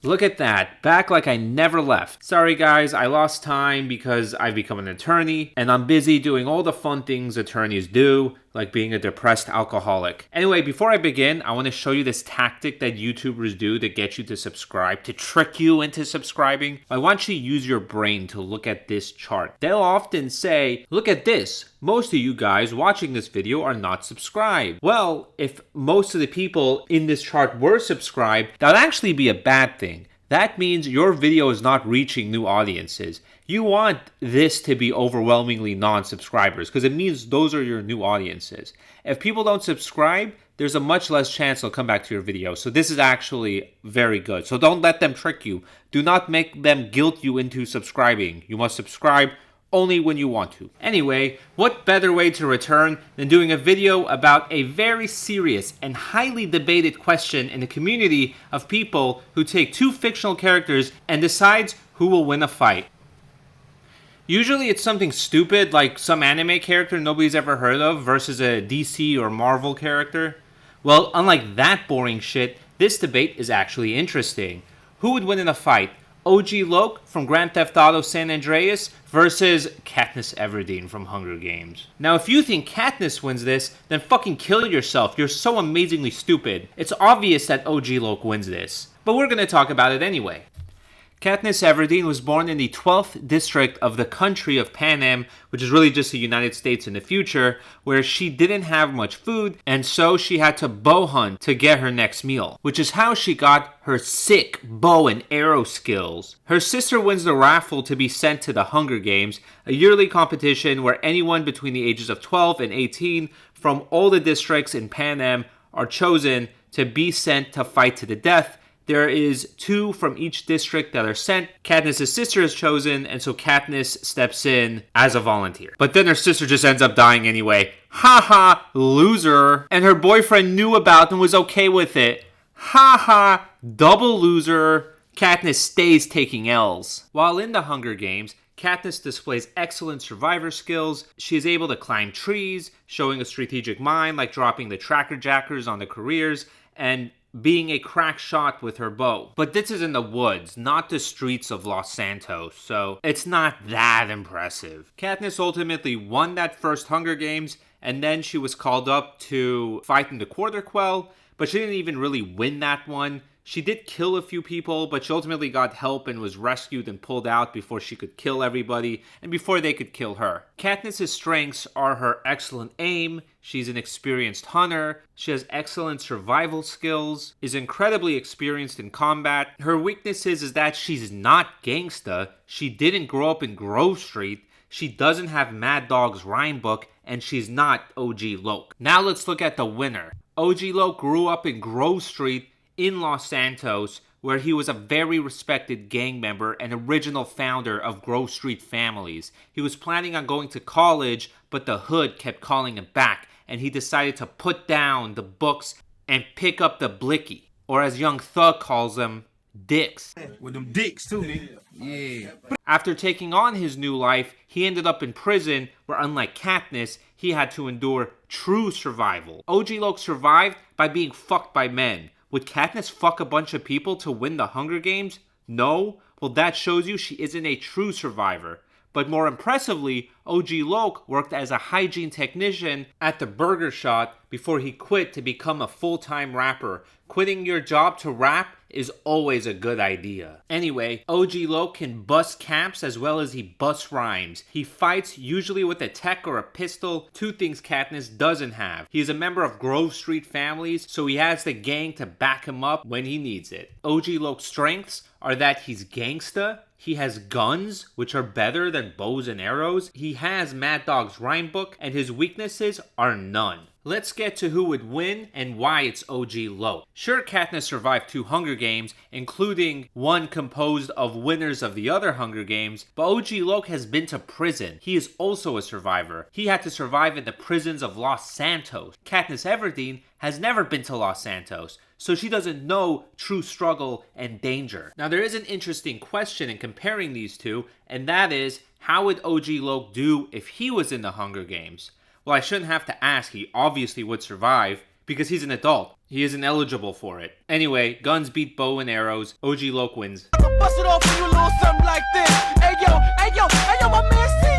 Look at that, back like I never left. Sorry guys, I lost time because I've become an attorney and I'm busy doing all the fun things attorneys do, like being a depressed alcoholic. Anyway, before I begin, I want to show you this tactic that YouTubers do to get you to subscribe, to trick you into subscribing. I want you to use your brain to look at this chart. They'll often say, look at this. Most of you guys watching this video are not subscribed. Well, if most of the people in this chart were subscribed, that would actually be a bad thing. That means your video is not reaching new audiences. You want this to be overwhelmingly non-subscribers because it means those are your new audiences. If people don't subscribe, there's a much less chance they'll come back to your video. So this is actually very good. So don't let them trick you. Do not make them guilt you into subscribing. You must subscribe only when you want to. Anyway, what better way to return than doing a video about a very serious and highly debated question in the community of people who take two fictional characters and decides who will win a fight. Usually it's something stupid like some anime character nobody's ever heard of versus a DC or Marvel character. Well, unlike that boring shit, this debate is actually interesting. Who would win in a fight? OG Loke from Grand Theft Auto San Andreas versus Katniss Everdeen from Hunger Games. Now, if you think Katniss wins this, then fucking kill yourself. You're so amazingly stupid. It's obvious that OG Loke wins this. But we're gonna talk about it anyway. Katniss Everdeen was born in the 12th district of the country of Panem, which is really just the United States in the future, where she didn't have much food, and so she had to bow hunt to get her next meal, which is how she got her sick bow and arrow skills. Her sister wins the raffle to be sent to the Hunger Games, a yearly competition where anyone between the ages of 12 and 18 from all the districts in Panem are chosen to be sent to fight to the death. There is 2 from each district that are sent. Katniss' sister is chosen, and so Katniss steps in as a volunteer. But then her sister just ends up dying anyway. Haha, loser. And her boyfriend knew about and was okay with it. Haha, double loser. Katniss stays taking L's. While in the Hunger Games, Katniss displays excellent survivor skills. She is able to climb trees, showing a strategic mind like dropping the tracker jackers on the careers, and being a crack shot with her bow. But this is in the woods, not the streets of Los Santos, so it's not that impressive. Katniss ultimately won that first Hunger Games, and then she was called up to fight in the Quarter Quell, but she didn't even really win that one. She did kill a few people, but she ultimately got help and was rescued and pulled out before she could kill everybody and before they could kill her. Katniss' strengths are her excellent aim, she's an experienced hunter, she has excellent survival skills, is incredibly experienced in combat. Her weaknesses is that she's not gangsta, she didn't grow up in Grove Street, she doesn't have Mad Dog's rhyme book, and she's not OG Loke. Now let's look at the winner. OG Loke grew up in Grove Street in Los Santos, where he was a very respected gang member and original founder of Grove Street Families. He was planning on going to college, but the hood kept calling him back, and he decided to put down the books and pick up the blicky, or as Young Thug calls them, dicks. With them dicks too, nigga. Yeah. After taking on his new life, he ended up in prison where, unlike Katniss, he had to endure true survival. OG Loke survived by being fucked by men. Would Katniss fuck a bunch of people to win the Hunger Games? No? Well, that shows you she isn't a true survivor. But more impressively, OG Loke worked as a hygiene technician at the Burger Shot before he quit to become a full-time rapper. Quitting your job to rap is always a good idea. Anyway, OG Loke can bust caps as well as he busts rhymes. He fights usually with a tech or a pistol, 2 things Katniss doesn't have. He is a member of Grove Street Families, so he has the gang to back him up when he needs it. OG Loke's strengths are that he's gangsta, he has guns, which are better than bows and arrows, he has Mad Dog's rhyme book, and his weaknesses are none. Let's get to who would win and why it's OG Loke. Sure, Katniss survived 2 Hunger Games, including one composed of winners of the other Hunger Games, but OG Loke has been to prison. He is also a survivor. He had to survive in the prisons of Los Santos. Katniss Everdeen has never been to Los Santos, so she doesn't know true struggle and danger. Now, there is an interesting question in comparing these two, and that is, how would OG Loke do if he was in the Hunger Games? Well, I shouldn't have to ask, he obviously would survive, because he's an adult. He isn't eligible for it. Anyway, guns beat bow and arrows. OG Loke wins. Bust it off for you a little something like this. Hey yo, my man